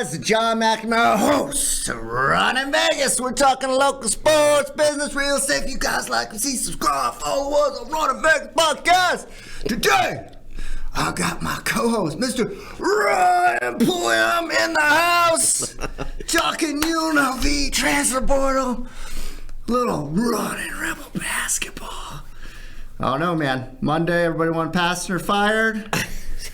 guys? John McNamara, host of Runnin Vegas. We're talking local sports, business, real estate. If you guys like to see, subscribe, follow us on Runnin Vegas podcast. Today, I got my co-host, Mr. Ryan Pulliam in the house. Talking UNLV transfer portal. Little Runnin Rebel basketball. I don't know, man. Monday, everybody wanted Pastner fired.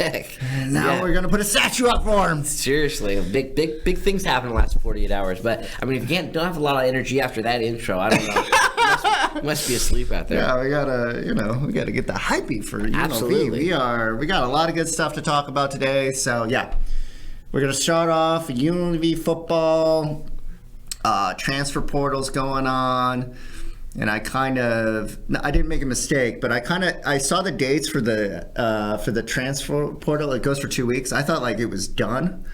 And now we're going to put a statue up for him. Seriously, big things happen in the last 48 hours. But, I mean, if you don't have a lot of energy after that intro, I don't know. must be asleep out there. Yeah, we got to get the hypey for UNLV. Absolutely. We got a lot of good stuff to talk about today. So, yeah, we're going to start off UNLV football, transfer portals going on. And I didn't make a mistake, but I saw the dates for the transfer portal. It goes for 2 weeks. I thought like it was done.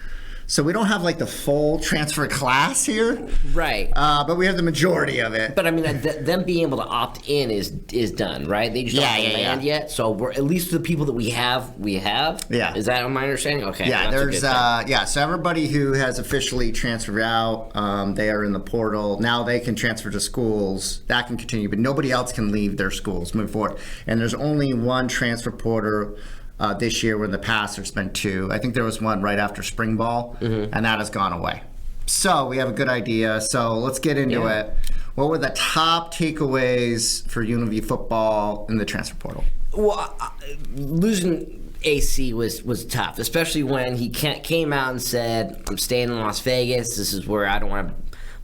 So we don't have like the full transfer class here. Right. But we have the majority of it. But I mean, them being able to opt in is done, right? They just don't have land yet. So we're, at least the people that we have. Yeah. Is that my understanding? Okay. Yeah, so everybody who has officially transferred out, they are in the portal. Now they can transfer to schools. That can continue, but nobody else can leave their schools, move forward. And there's only one transfer portal this year, where in the past there's been two. I think there was one right after spring ball, and that has gone away. So we have a good idea. So let's get into it. What were the top takeaways for UNLV football in the transfer portal? Well, losing AC was tough, especially when he came out and said, I'm staying in Las Vegas. This is where I don't want to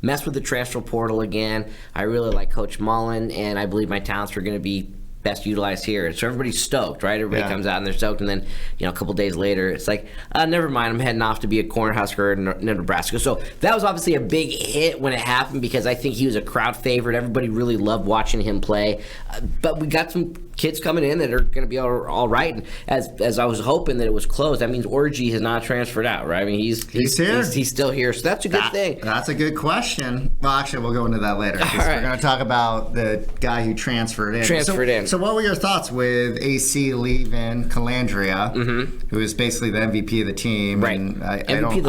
mess with the transfer portal again. I really like Coach Mullen, and I believe my talents are going to be best utilized here. So everybody's stoked, right? Everybody comes out and they're stoked, and then a couple days later it's like, never mind, I'm heading off to be a Cornhusker in Nebraska. So that was obviously a big hit when it happened, because I think he was a crowd favorite. Everybody really loved watching him play, but we got some kids coming in that are going to be all right. And as I was hoping that it was closed, that means Orgy has not transferred out, right? I mean, he's here. He's still here, so that's a good thing. That's a good question. Well, actually, we'll go into that later. Right. We're going to talk about the guy who transferred in. So what were your thoughts with AC leaving Calandria, who is basically the MVP of the team? Right. And I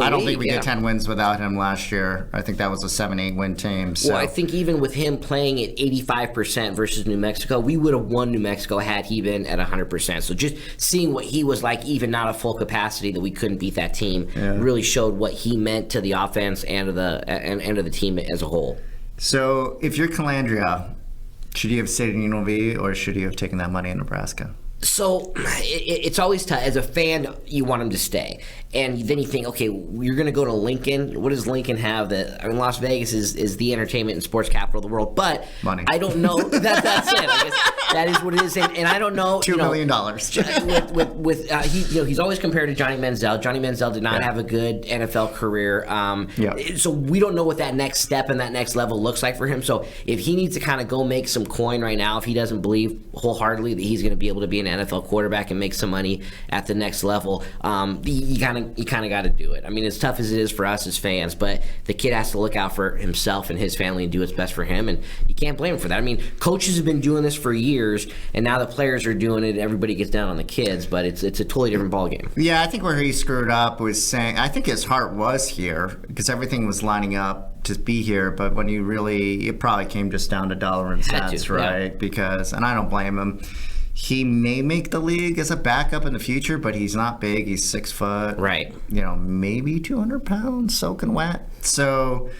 don't think we get 10 wins without him last year. I think that was a 7-8 win team. So. Well, I think even with him playing at 85% versus New Mexico, we would have won New Mexico had he been at 100%. So just seeing what he was like, even not at full capacity, that we couldn't beat that team, really showed what he meant to the offense and to the team as a whole. So if you're Calandria, should you have stayed in UNLV, or should you have taken that money in Nebraska? So it's always tough. As a fan, you want him to stay. And then you think, okay, you're going to go to Lincoln. What does Lincoln have? Las Vegas is the entertainment and sports capital of the world. But money. I don't know. That's it. I guess that is what it is. And I don't know. $2 million. He's always compared to Johnny Manziel. Johnny Manziel did not have a good NFL career. So we don't know what that next step and that next level looks like for him. So if he needs to kind of go make some coin right now, if he doesn't believe wholeheartedly that he's going to be able to be an NFL quarterback and make some money at the next level, you kind of got to do it. I mean, as tough as it is for us as fans, but the kid has to look out for himself and his family and do what's best for him, and you can't blame him for that. I mean, coaches have been doing this for years, and now the players are doing it, and everybody gets down on the kids, but it's a totally different ballgame. Yeah, I think where he screwed up was saying, I think his heart was here, because everything was lining up to be here, but when it probably came just down to dollar and cents, right? Yeah. Because, and I don't blame him. He may make the league as a backup in the future, but he's not big. He's 6 foot. Right. Maybe 200 pounds, soaking wet. So,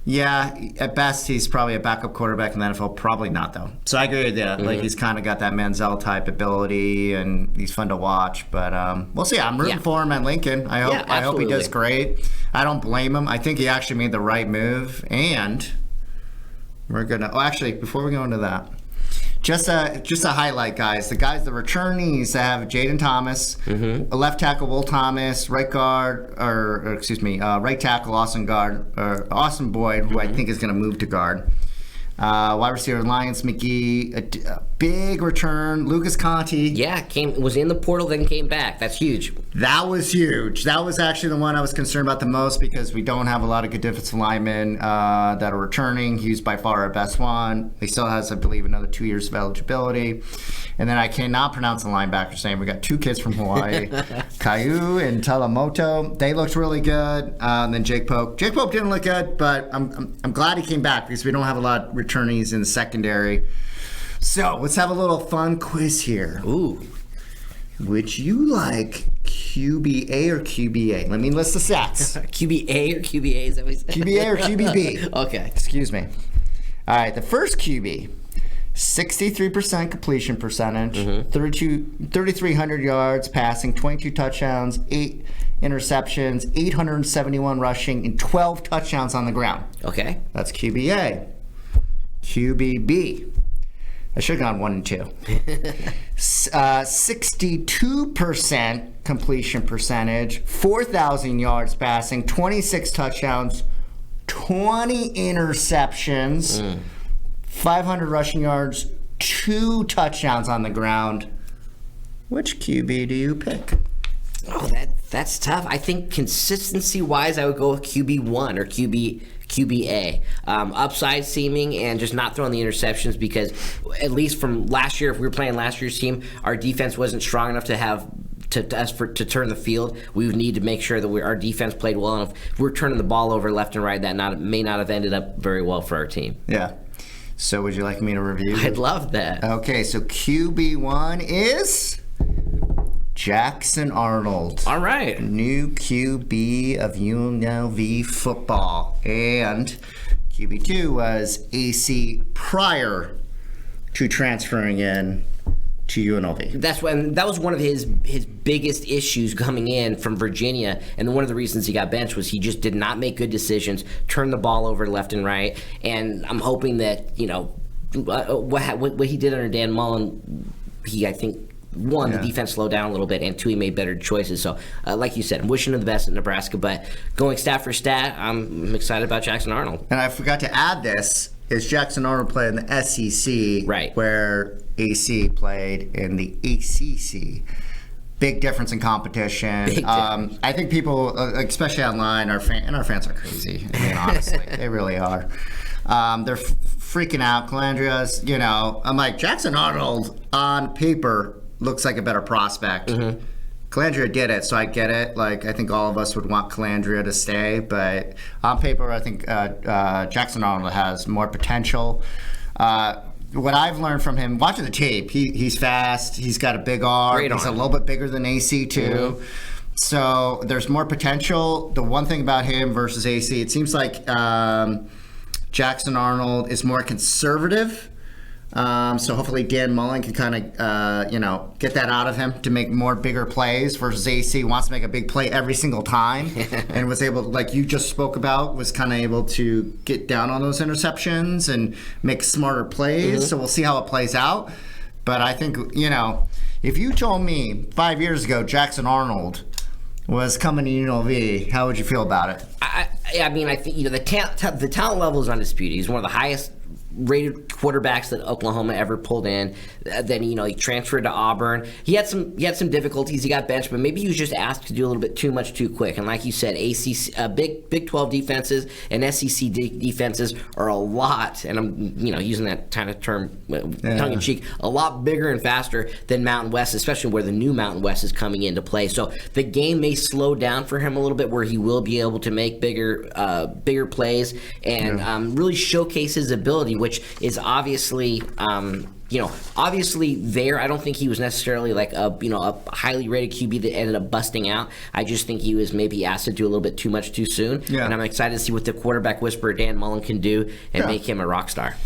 yeah, at best, he's probably a backup quarterback in the NFL. Probably not, though. So I agree with you. Like, he's kind of got that Manziel-type ability, and he's fun to watch. But we'll see. I'm rooting for him at Lincoln. I hope he does great. I don't blame him. I think he actually made the right move. And we're going to – actually, before we go into that – Just a highlight, guys. The returnees have Jaden Thomas, a left tackle Will Thomas, right tackle Austin Boyd, who I think is going to move to guard. Wide receiver Lyons McGee, a big return. Lucas Conti. Yeah, was in the portal, then came back. That's huge. That was huge. That was actually the one I was concerned about the most because we don't have a lot of good defensive linemen that are returning. He's by far our best one. He still has, I believe, another 2 years of eligibility. And then I cannot pronounce the linebacker's name. We got 2 kids from Hawaii, Caillou and Talamoto. They looked really good. And then Jake Pope. Jake Pope didn't look good, but I'm glad he came back because we don't have a lot of returnees in the secondary. So let's have a little fun quiz here. Ooh. Would you like QBA or QBA? Let me list the stats. QBA or QBA, is that what you said? QBA or QBB? Okay. Excuse me. All right, the first QB, 63% completion percentage, 3,300 yards passing, 22 touchdowns, 8 interceptions, 871 rushing, and 12 touchdowns on the ground. Okay. That's QBA. QBB. I should have gone 1 and 2. 62% completion percentage, 4,000 yards passing, 26 touchdowns, 20 interceptions, 500 rushing yards, 2 touchdowns on the ground. Which QB do you pick? Oh, that's tough. I think consistency-wise, I would go with QB1 or QBA. Upside seeming and just not throwing the interceptions because at least from last year, if we were playing last year's team, our defense wasn't strong enough to have to turn the field. We would need to make sure that our defense played well enough. If we're turning the ball over left and right, that may not have ended up very well for our team. Yeah. So would you like me to review? I'd love that. Okay, so QB1 is Jackson Arnold. All right. New QB of UNLV football. And QB2 was AC prior to transferring in to UNLV. That was one of his biggest issues coming in from Virginia, and one of the reasons he got benched was he just did not make good decisions, turned the ball over left and right, and I'm hoping that, what he did under Dan Mullen, I think, one, the defense slowed down a little bit, and two, he made better choices. So, like you said, I'm wishing him the best at Nebraska, but going stat for stat, I'm excited about Jackson Arnold. And I forgot to add this, is Jackson Arnold played in the SEC, right, where AC played in the ACC. Big difference in competition. I think people, especially online, our fans are crazy. I mean, honestly, they really are. They're freaking out. Calandria's, I'm like, Jackson Arnold on paper looks like a better prospect. Calandria did it, so I get it. Like, I think all of us would want Calandria to stay, but on paper, I think Jackson Arnold has more potential. What I've learned from him, watching the tape, he's fast. He's got a big arm. He's a little bit bigger than AC too. So there's more potential. The one thing about him versus AC, it seems like Jackson Arnold is more conservative. So hopefully Dan Mullen can kind of, get that out of him to make more bigger plays versus AC wants to make a big play every single time and was able, like you just spoke about, was kind of able to get down on those interceptions and make smarter plays. So we'll see how it plays out. But I think, if you told me 5 years ago Jackson Arnold was coming to UNLV, how would you feel about it? I mean, I think, the talent level is undisputed. He's one of the highest rated quarterbacks that Oklahoma ever pulled in. Then he transferred to Auburn. He had some difficulties. He got benched, but maybe he was just asked to do a little bit too much too quick. And like you said, ACC, Big 12 defenses and SEC defenses are a lot. And I'm using that kind of term tongue in cheek, a lot bigger and faster than Mountain West, especially where the new Mountain West is coming into play. So the game may slow down for him a little bit, where he will be able to make bigger plays and really showcase his ability, which is obviously there. I don't think he was necessarily like a highly rated QB that ended up busting out. I just think he was maybe asked to do a little bit too much too soon. Yeah. And I'm excited to see what the quarterback whisperer Dan Mullen can do and make him a rock star.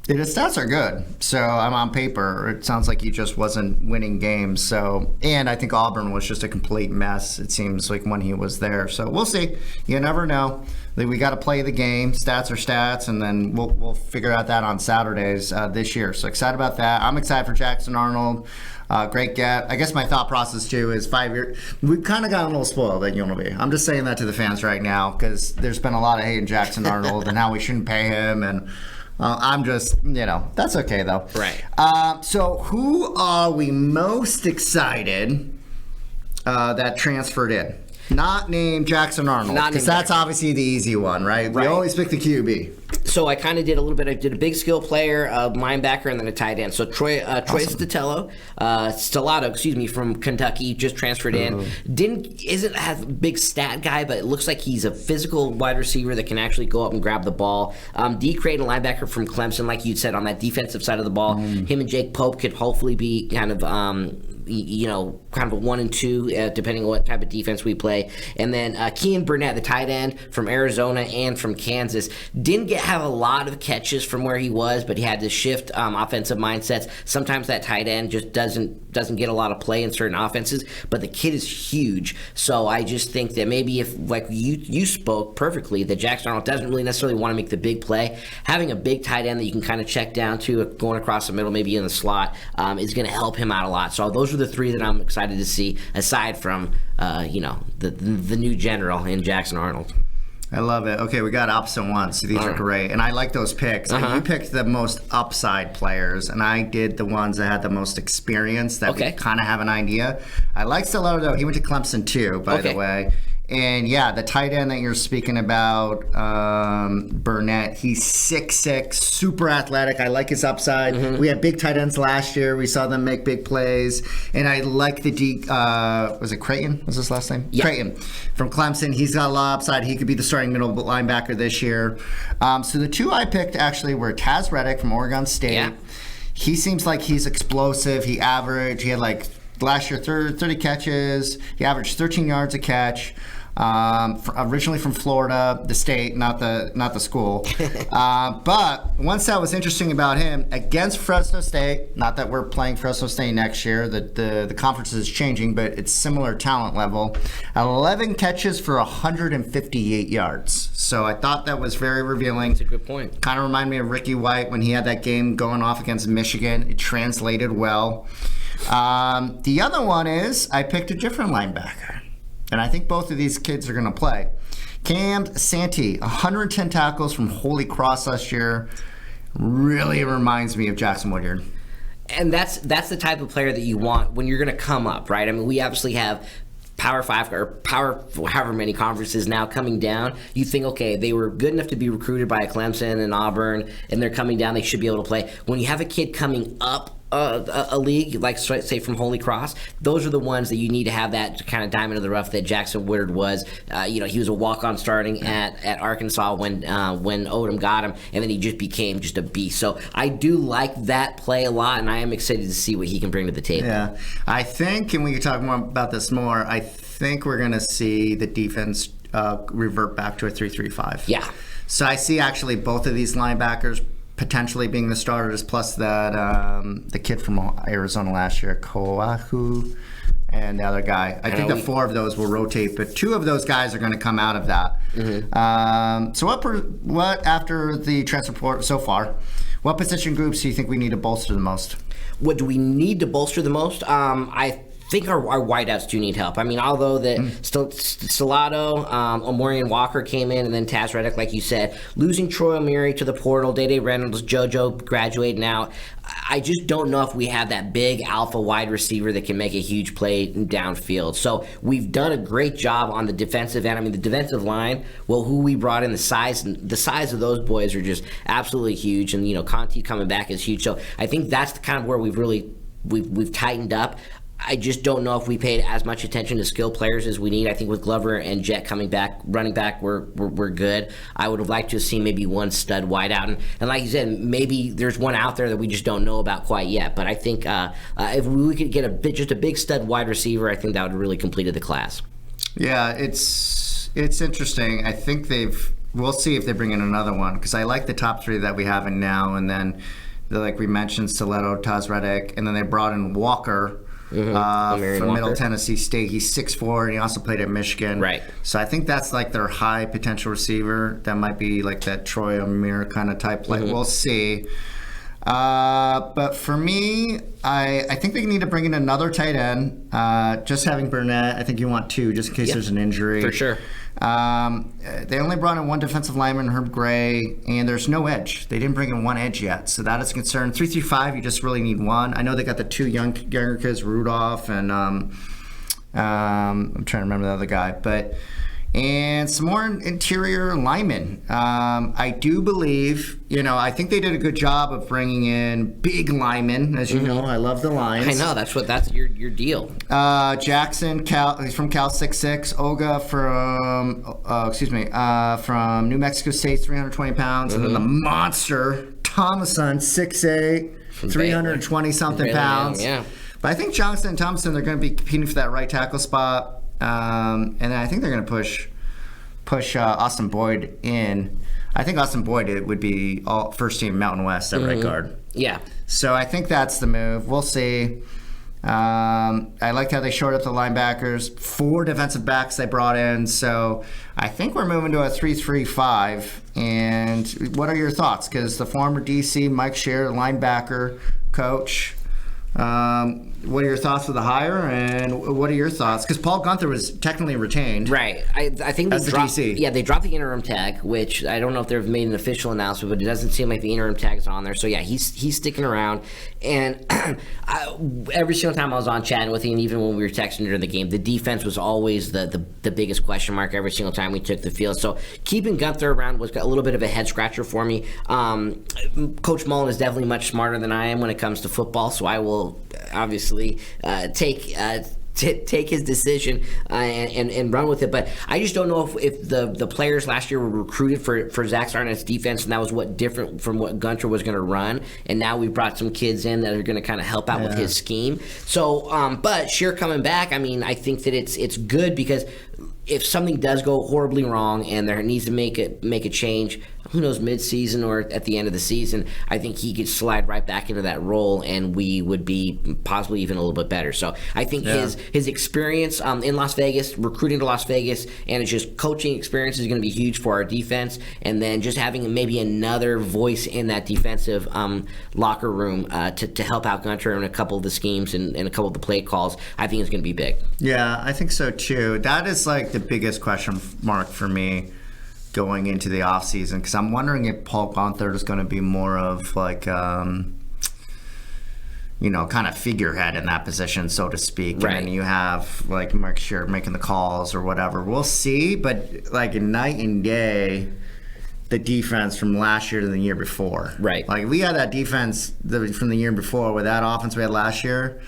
Yeah, his stats are good. So I'm on paper. It sounds like he just wasn't winning games. So, and I think Auburn was just a complete mess, it seems like, when he was there. So we'll see. You never know. We got to play the game. Stats are stats, and then we'll figure out that on Saturdays this year. So excited about that. I'm excited for Jackson Arnold. Great get. I guess my thought process too is 5 years. We've kind of gotten a little spoiled at UNLV. I'm just saying that to the fans right now because there's been a lot of hate in Jackson Arnold and how we shouldn't pay him and I'm just, that's okay though. Right. So who are we most excited that transferred in? Not named Jackson Arnold, because that's obviously the easy one, right? We always pick the QB. So I kind of did a little bit. I did a big skill player, a linebacker, and then a tight end. So Troy Stellato, from Kentucky, just transferred in. Isn't a big stat guy, but it looks like he's a physical wide receiver that can actually go up and grab the ball. D. Creighton, linebacker from Clemson, like you said, on that defensive side of the ball. Him and Jake Pope could hopefully be kind of kind of a 1 and 2, depending on what type of defense we play. And then Kean Burnett, the tight end from Arizona and from Kansas, didn't have a lot of catches from where he was, but he had to shift offensive mindsets. Sometimes that tight end just doesn't get a lot of play in certain offenses, but the kid is huge. So I just think that maybe if, like you spoke perfectly, that Jackson Arnold doesn't really necessarily want to make the big play, having a big tight end that you can kind of check down to, going across the middle, maybe in the slot, is going to help him out a lot. So those are the 3 that I'm excited to see, aside from the new general in Jackson Arnold. I love it. Okay, we got opposite ones. So these are great. And I like those picks. You picked the most upside players, and I did the ones that had the most experience that we kind of have an idea. I like Stellato, though. He went to Clemson, too, by the way. And, yeah, the tight end that you're speaking about, Burnett, he's 6'6", super athletic. I like his upside. We had big tight ends last year. We saw them make big plays. And I like the was it Creighton? Was his last name? Yeah. Creighton from Clemson. He's got a lot of upside. He could be the starting middle linebacker this year. So the 2 I picked actually were Taz Reddick from Oregon State. Yeah. He seems like he's explosive. He had like last year 30 catches. He averaged 13 yards a catch. Originally from Florida, the state, not the school. But one stat was interesting about him against Fresno State. Not that we're playing Fresno State next year. The conference is changing, but it's similar talent level. 11 catches for 158 yards. So I thought that was very revealing. That's a good point. Kind of reminded me of Ricky White when he had that game going off against Michigan. It translated well. The other one is I picked a different linebacker. And I think both of these kids are going to play. Cam Santee, 110 tackles from Holy Cross last year. Really reminds me of Jackson Woodyard. And that's the type of player that you want when you're going to come up, right? I mean, we obviously have Power 5 or Power however many conferences now coming down. You think, okay, they were good enough to be recruited by Clemson and Auburn, and they're coming down, they should be able to play. When you have a kid coming up a league, like say from Holy Cross, those are the ones that you need to have that kind of diamond in the rough that Jackson Woodard was. He was a walk-on starting at Arkansas when Odom got him, and then he just became just a beast. So I do like that play a lot, and I am excited to see what he can bring to the table. Yeah, I think, and we can talk more about this more, I think we're going to see the defense revert back to a 3-3-5. Yeah. So I see actually both of these linebackers potentially being the starters, plus that the kid from Arizona last year, Koahu, and the other guy. I think the 4 of those will rotate, but 2 of those guys are going to come out of that. So what after the transfer report so far, what position groups do you think we need to bolster the most? What do we need to bolster the most? I think our wideouts do need help. I mean, although Stellato, Omorian Walker came in, and then Taz Reddick, like you said, losing Troy O'Meary to the portal, Day Reynolds, JoJo graduating out. I just don't know if we have that big alpha wide receiver that can make a huge play downfield. So we've done a great job on the defensive end. I mean, the defensive line, well, who we brought in, the size of those boys are just absolutely huge. And, Conti coming back is huge. So I think that's the kind of where we've tightened up. I just don't know if we paid as much attention to skill players as we need. I think with Glover and Jet coming back, running back, we're good. I would have liked to have seen maybe one stud wideout. And like you said, maybe there's one out there that we just don't know about quite yet. But I think if we could get just a big stud wide receiver, I think that would have really completed the class. Yeah, it's interesting. I think we'll see if they bring in another one, because I like the top 3 that we have in now. And then, like we mentioned, Stiletto, Taz Reddick, and then they brought in Walker. From Middle Tennessee State. He's 6'4", and he also played at Michigan. Right. So I think that's like their high potential receiver. That might be like that Troy O'Meara kind of type play. We'll see. But for me, I think they need to bring in another tight end. Just having Burnett, I think you want two just in case there's an injury. For sure. They only brought in one defensive lineman, Herb Gray, and there's no edge. They didn't bring in one edge yet, so that is a concern. 3-3-5, you just really need one. I know they got the two younger kids, Rudolph and I'm trying to remember the other guy, and some more interior linemen. I do believe, I think they did a good job of bringing in big linemen. As you know, I love the Lions. I know, that's your deal. Jackson, he's from Cal 6'6". Olga from New Mexico State, 320 pounds. And then the monster, Thomason, 6'8", 320-something pounds. Yeah. But I think Johnston and Thompson, they're going to be competing for that right tackle spot. And I think they're going to push Austin Boyd in. I think Austin Boyd would be all first team Mountain West at right guard. Yeah. So I think that's the move. We'll see. I liked how they shored up the linebackers. 4 defensive backs they brought in. So I think we're moving to a 3-3-5. And what are your thoughts? Because the former DC, Mike Scheer, linebacker coach, what are your thoughts with the hire, and what are your thoughts? Because Paul Gunther was technically retained. Right. I think they dropped, DC. Yeah, they dropped the interim tag, which I don't know if they've made an official announcement, but it doesn't seem like the interim tag is on there. So, yeah, he's sticking around. And every single time I was on chatting with him, and even when we were texting during the game, the defense was always the biggest question mark every single time we took the field. So keeping Gunther around was a little bit of a head scratcher for me. Coach Mullen is definitely much smarter than I am when it comes to football, so I will obviously take his decision and run with it. But I just don't know if the players last year were recruited for Zach Sarnett's defense, and that was what different from what Gunter was going to run. And now we brought some kids in that are going to kind of help out with his scheme. So, but Scheer coming back, I mean, I think that it's good because if something does go horribly wrong and there needs to make a change, who knows, mid-season or at the end of the season, I think he could slide right back into that role and we would be possibly even a little bit better. So I think his experience in Las Vegas, recruiting to Las Vegas, and his just coaching experience is going to be huge for our defense. And then just having maybe another voice in that defensive locker room to help out Gunter in a couple of the schemes and a couple of the play calls, I think is going to be big. Yeah, I think so too. That is like the biggest question mark for me going into the offseason, because I'm wondering if Paul Gunther is going to be more of like, kind of figurehead in that position, so to speak. Right. And then you have like Mark Scheer making the calls or whatever. We'll see, but like night and day, the defense from last year to the year before. Right. Like we had that defense from the year before with that offense we had last year,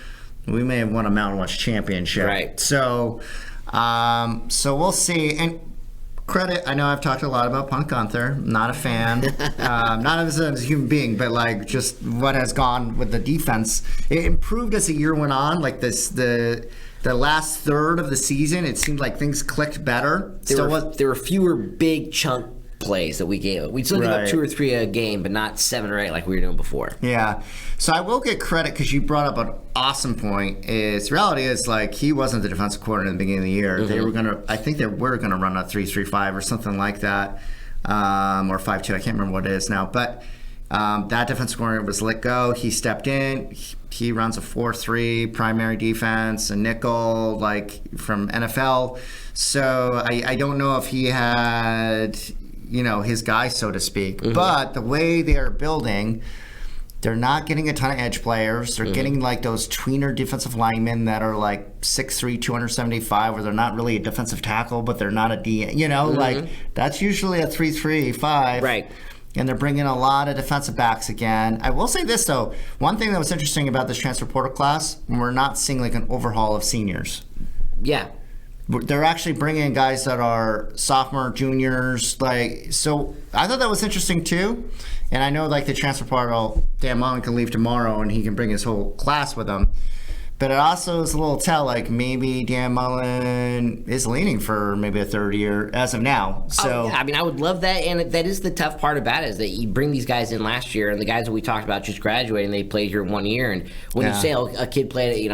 we may have won a Mountain West championship. Right. So we'll see. And credit, I know I've talked a lot about Punk Gunther. Not a fan. Not as a human being, but like just what has gone with the defense. It improved as the year went on. Like the last third of the season, it seemed like things clicked better. There were fewer big chunk plays that we gave. We'd still give up 2 or 3 a game, but not 7 or 8 like we were doing before. Yeah. So I will get credit because you brought up an awesome point. The reality is like he wasn't the defensive coordinator in the beginning of the year. I think they were gonna run a 3-3-5 or something like that, or 5-2. I can't remember what it is now. But that defensive coordinator was let go. He stepped in. He runs a 4-3 primary defense, a nickel like from NFL. So I don't know if he had his guy, so to speak. But the way they are building, they're not getting a ton of edge players. They're getting like those tweener defensive linemen that are like 6'3", 275, where they're not really a defensive tackle, but they're not a D. Like that's usually a 3-3-5. Right. And they're bringing a lot of defensive backs again. I will say this, though. One thing that was interesting about this transfer portal class, we're not seeing like an overhaul of seniors. Yeah. They're actually bringing in guys that are sophomore, juniors. So I thought that was interesting, too. And I know, like, the transfer portal, Dan Mullen can leave tomorrow and he can bring his whole class with him. But it also is a little tell, like, maybe Dan Mullen is leaning for maybe a third year as of now. So yeah, I mean, I would love that, and that is the tough part about it, is that you bring these guys in last year, and the guys that we talked about just graduating, they played here 1 year, and when you say a kid played,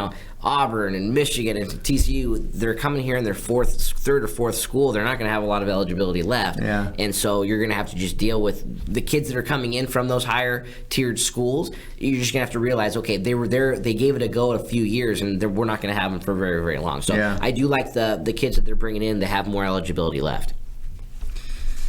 Auburn and Michigan and TCU, they're coming here in their third or fourth school. They're not going to have a lot of eligibility left. Yeah. And so you're going to have to just deal with the kids that are coming in from those higher tiered schools. You're just going to have to realize, okay, they were there, they gave it a go a few years, and we're not going to have them for very, very long. So I do like the kids that they're bringing in that have more eligibility left.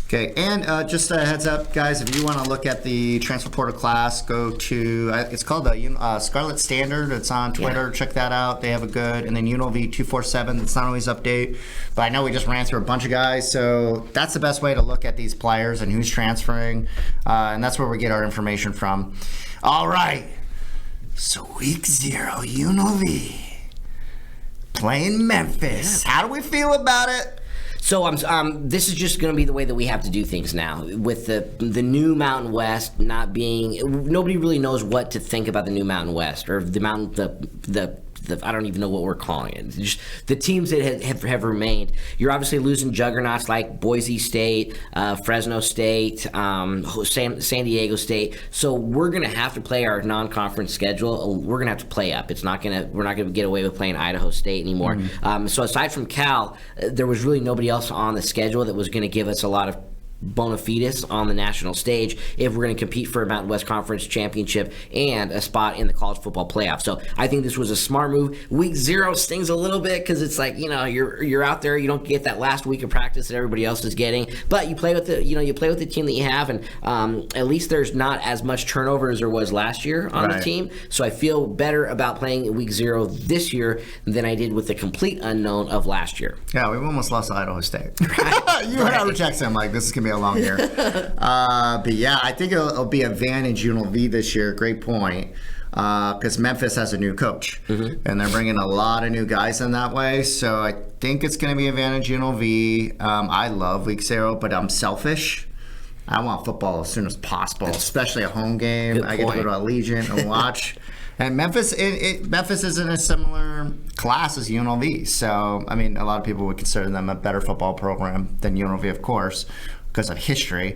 Okay, and just a heads up, guys, if you want to look at the transfer portal class, go to, it's called the Scarlet Standard. It's on Twitter. Check that out. They have a good, and then UNLV 247. It's not always update, but I know we just ran through a bunch of guys, so that's the best way to look at these players and who's transferring, and that's where we get our information from. All right, so week 0, UNLV playing Memphis. How do we feel about it? So this is just going to be the way that we have to do things now. With the new Mountain West not being, nobody really knows what to think about the new Mountain West or the I don't even know what we're calling it. Just the teams that have remained. You're obviously losing juggernauts like Boise State, Fresno State, San Diego State. So we're going to have to play our non-conference schedule. We're going to have to play up. We're not going to get away with playing Idaho State anymore. So aside from Cal, there was really nobody else on the schedule that was going to give us a lot of bona fides on the national stage if we're going to compete for a Mountain West Conference championship and a spot in the college football playoff. So I think this was a smart move. Week 0 stings a little bit because it's like, you're out there, you don't get that last week of practice that everybody else is getting, but you play with the team that you have, and at least there's not as much turnover as there was last year on the team. So I feel better about playing week 0 this year than I did with the complete unknown of last year. Yeah, we almost lost to Idaho State. You heard our Jackson, like, this is going to be a long year. But yeah, I think it'll be advantage UNLV this year. Great point. Because Memphis has a new coach, and they're bringing a lot of new guys in that way. So I think it's going to be advantage UNLV. I love week 0, but I'm selfish. I want football as soon as possible, especially a home game. I get to go to Allegiant and watch. And Memphis, Memphis is in a similar class as UNLV. So, I mean, a lot of people would consider them a better football program than UNLV, of course, because of history.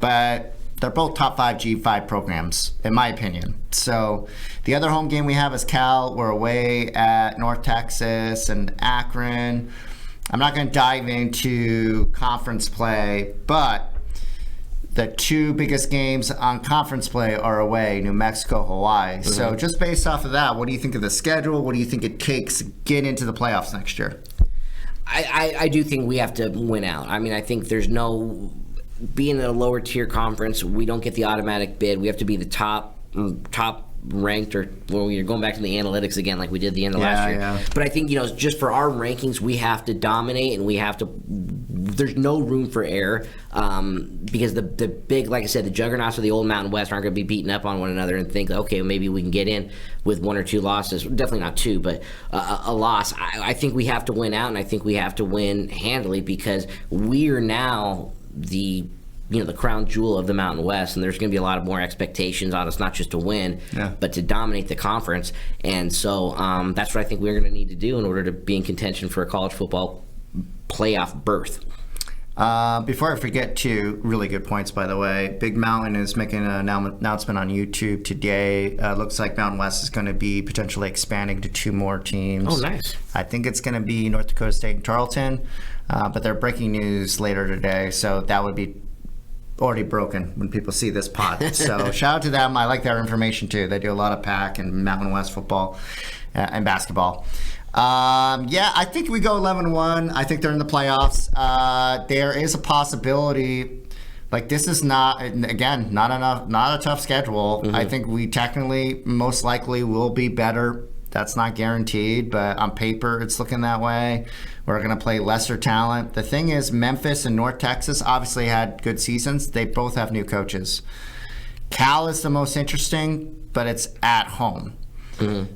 But they're both top 5 G5 programs, in my opinion. So the other home game we have is Cal. We're away at North Texas and Akron. I'm not going to dive into conference play, but the 2 biggest games on conference play are away, New Mexico, Hawaii. So just based off of that, what do you think of the schedule? What do you think it takes to get into the playoffs next year? I do think we have to win out. I mean, I think there's no, being in a lower tier conference, we don't get the automatic bid. We have to be the top ranked, or you're going back to the analytics again like we did the end of last year. Yeah. But I think, just for our rankings, we have to dominate, and we have to, there's no room for error, because the big, like I said, the juggernauts of the old Mountain West aren't going to be beating up on one another and think, okay, maybe we can get in with 1 or 2 losses. Definitely not 2, but a loss. I think we have to win out, and I think we have to win handily, because we are now the crown jewel of the Mountain West, and there's going to be a lot of more expectations on us, not just to win, but to dominate the conference. And so that's what I think we're going to need to do in order to be in contention for a college football playoff berth. Before I forget, 2 really good points, by the way. Big Mountain is making an announcement on YouTube today. Looks like Mountain West is going to be potentially expanding to 2 more teams. Oh, nice. I think it's going to be North Dakota State and Tarleton, but they're breaking news later today, so that would be already broken when people see this pod. So shout out to them. I like their information too. They do a lot of PAC and Mountain West football and basketball. I think we go 11-1. I think they're in the playoffs. There is a possibility, like, this is not a tough schedule. I think we technically most likely will be better. That's not guaranteed, but on paper it's looking that way. We're going to play lesser talent. The thing is, Memphis and North Texas obviously had good seasons. They both have new coaches. Cal is the most interesting, but it's at home.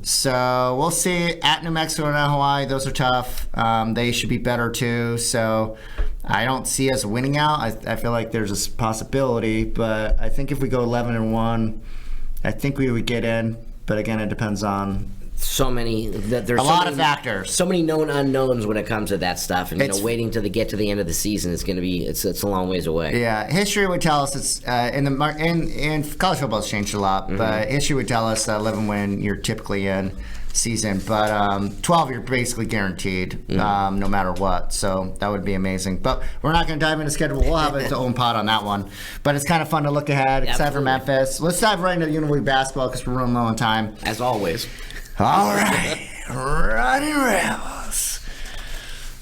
So we'll see. At New Mexico and at Hawaii, those are tough. They should be better too. So I don't see us winning out. I feel like there's a possibility, but I think if we go 11-1, I think we would get in. But again, it depends on so many that there's a lot of factors, so many known unknowns when it comes to that stuff, and waiting till they get to the end of the season is going to be it's a long ways away. Yeah, history would tell us it's in college football's changed a lot, but history would tell us that 11 win you're typically in. season, but 12 you're basically guaranteed, no matter what. So that would be amazing. But we're not going to dive into schedule. We'll have its own pod on that one. But it's kind of fun to look ahead, except for Memphis. Let's dive right into UNLV basketball because we're running low on time. As always. All right, Running Rebels.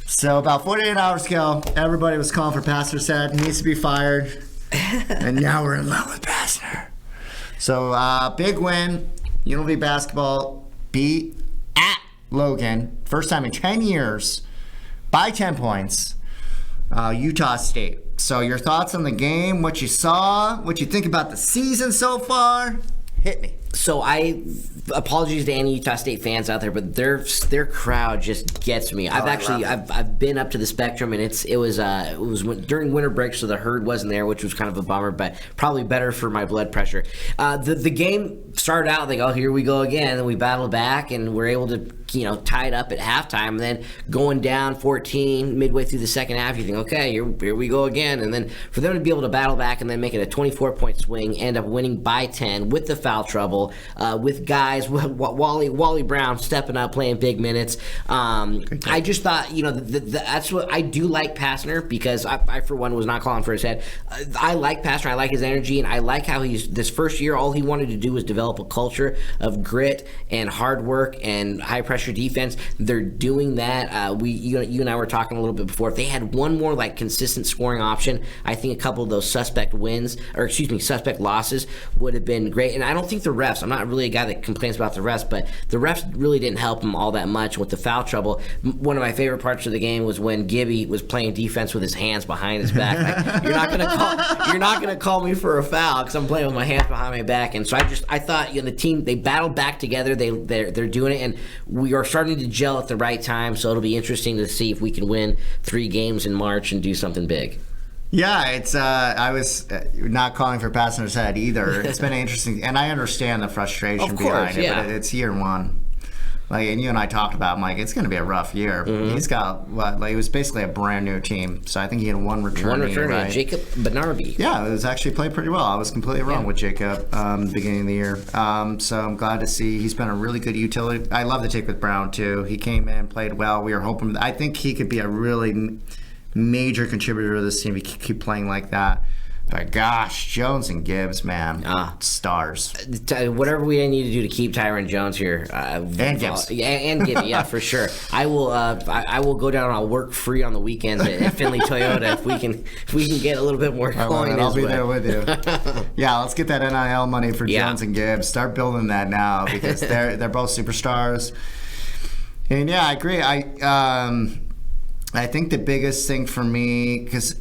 So about 48 hours ago, everybody was calling for Pastner. Said he needs to be fired, and now we're in love with Pastner. So big win. UNLV basketball beat at Logan, first time in 10 years, by 10 points. Utah State. So your thoughts on the game? What you saw? What you think about the season so far? Hit me. So apologies to any Utah State fans out there, but their crowd just gets me. I've been up to the Spectrum, and it was during winter break, so the herd wasn't there, which was kind of a bummer, but probably better for my blood pressure. The game started out like, oh, here we go again, and we battled back, and we're able to tie it up at halftime, and then going down 14 midway through the second half, you think, okay, here we go again, and then for them to be able to battle back and then make it a 24-point swing, end up winning by 10 with the foul trouble, with guys, Wally Brown stepping up, playing big minutes. I just thought, that's what I do like Pastner, because I for one was not calling for his head. I like Pastner, I like his energy, and I like how this first year, all he wanted to do was develop a culture of grit and hard work and high pressure defense. They're doing that. You and I were talking a little bit before. If they had one more consistent scoring option, I think a couple of those suspect losses would have been great. And I don't think the refs, I'm not really a guy that complains about the refs, but the refs really didn't help him all that much with the foul trouble. One of my favorite parts of the game was when Gibby was playing defense with his hands behind his back. You're not gonna call me for a foul because I'm playing with my hands behind my back. And so I thought the team, they battled back together. They're doing it, and we are starting to gel at the right time. So it'll be interesting to see if we can win 3 games in March and do something big. Yeah, it's. I was not calling for Pastner's head either. It's been interesting, and I understand the frustration behind it. But it's year one. And you and I talked about, Mike, it's going to be a rough year. Mm-hmm. He's got it was basically a brand new team. So I think he had one returnee, right? Jacob Benarbi. Yeah, it was actually played pretty well. I was completely wrong with Jacob the beginning of the year. So I'm glad to see he's been a really good utility. I love the take with Brown too. He came in, played well. We were hoping. I think he could be a really major contributor to this team. He could keep playing like that. But gosh, Jones and Gibbs, man, stars. Whatever we need to do to keep Tyron Jones here, and Gibbs, and Gibbs, yeah, for sure. I will go down. I'll work free on the weekends at Finley Toyota if we can get a little bit more coin. I'll be there with you. Yeah, let's get that NIL money for Jones and Gibbs. Start building that now because they're both superstars. And yeah, I agree. I think the biggest thing for me, because,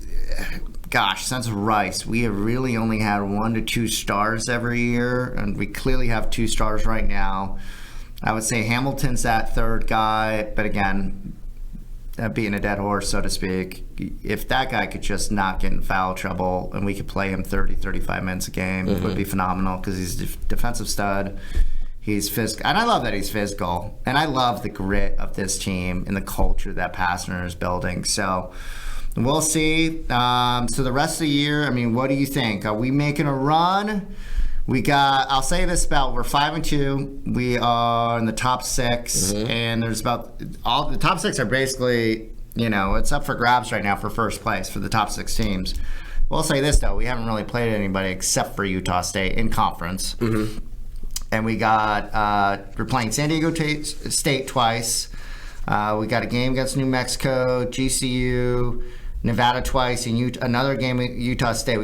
gosh, since Rice, we have really only had 1 to 2 stars every year, and we clearly have 2 stars right now. I would say Hamilton's that third guy, but again, being a dead horse, so to speak. If that guy could just not get in foul trouble and we could play him 30, 35 minutes a game, it would be phenomenal because he's a defensive stud. He's physical, and I love that he's physical, and I love the grit of this team and the culture that Pastner is building. So we'll see. So the rest of the year, I mean, what do you think? Are we making a run? I'll say this about, we're 5-2. We are in the top 6, and there's about all the top 6 are basically, it's up for grabs right now for first place for the top 6 teams. We'll say this though, we haven't really played anybody except for Utah State in conference. And we're playing San Diego State twice. We got a game against New Mexico, GCU, Nevada twice, and another game at Utah State.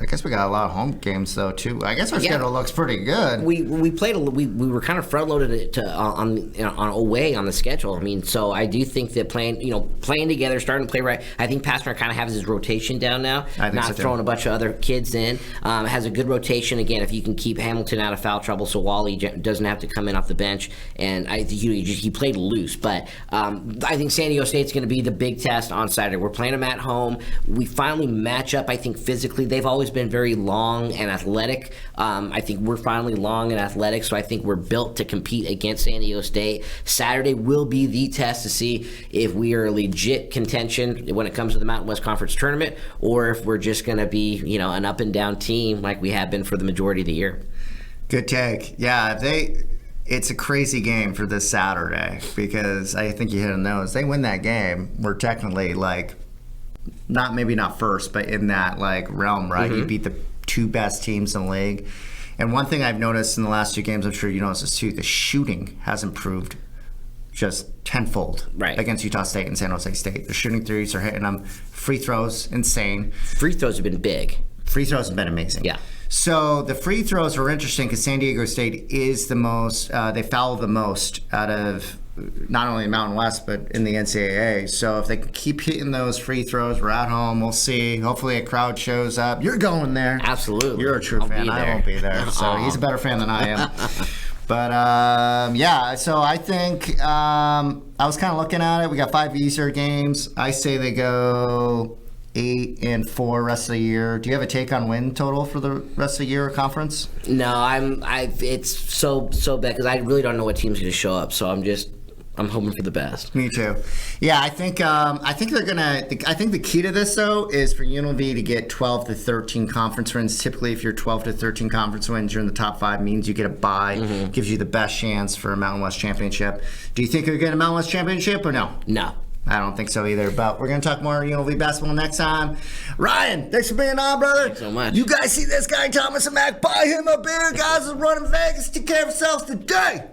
I guess we got a lot of home games though too. I guess our schedule looks pretty good. We played we were kind of front loaded on away on the schedule. I mean, so I do think that playing together, starting to play right. I think Pastner kind of has his rotation down now, not throwing a bunch of other kids in. Has a good rotation again. If you can keep Hamilton out of foul trouble, so Wally doesn't have to come in off the bench, and I think he played loose. But I think San Diego State's going to be the big test on Saturday. We're playing them at home. We finally match up. I think physically they've always been very long and athletic. I think we're finally long and athletic, so I think we're built to compete against San Diego State. Saturday will be the test to see if we are legit contention when it comes to the Mountain West Conference tournament, or if we're just going to be, an up and down team like we have been for the majority of the year. Good take. Yeah, it's a crazy game for this Saturday because I think you hit on those. They win that game, we're technically like maybe not first, but in that like realm, right? You beat the two best teams in the league. And one thing I've noticed in the last 2 games, I'm sure you noticed this too, the shooting has improved just tenfold against Utah State and San Jose State. The shooting threes are hitting them. Free throws, insane. Free throws have been big. Free throws have been amazing. Yeah. So the free throws are interesting because San Diego State is the most, they foul the most out of not only the Mountain West, but in the NCAA. So if they can keep hitting those free throws, we're at home. We'll see. Hopefully a crowd shows up. You're going there. Absolutely. You're a true fan. I won't be there. So he's a better fan than I am. But, yeah, so I think I was kind of looking at it. We got 5 easier games. I say they go 8-4 rest of the year. Do you have a take on win total for the rest of the year conference? No, it's so bad because I really don't know what team's going to show up. So I'm hoping for the best. Me too. Yeah, I think they're gonna. I think the key to this though is for UNLV to get 12 to 13 conference wins. Typically, if you're 12 to 13 conference wins, you're in the top 5. Means you get a bye. Gives you the best chance for a Mountain West championship. Do you think you're getting a Mountain West championship or no? No. I don't think so either, but we're going to talk more UNLV basketball next time. Ryan, thanks for being on, brother. Thanks so much. You guys see this guy, Thomas and Mac. Buy him a beer. Guys are running Vegas. Take care of yourselves today.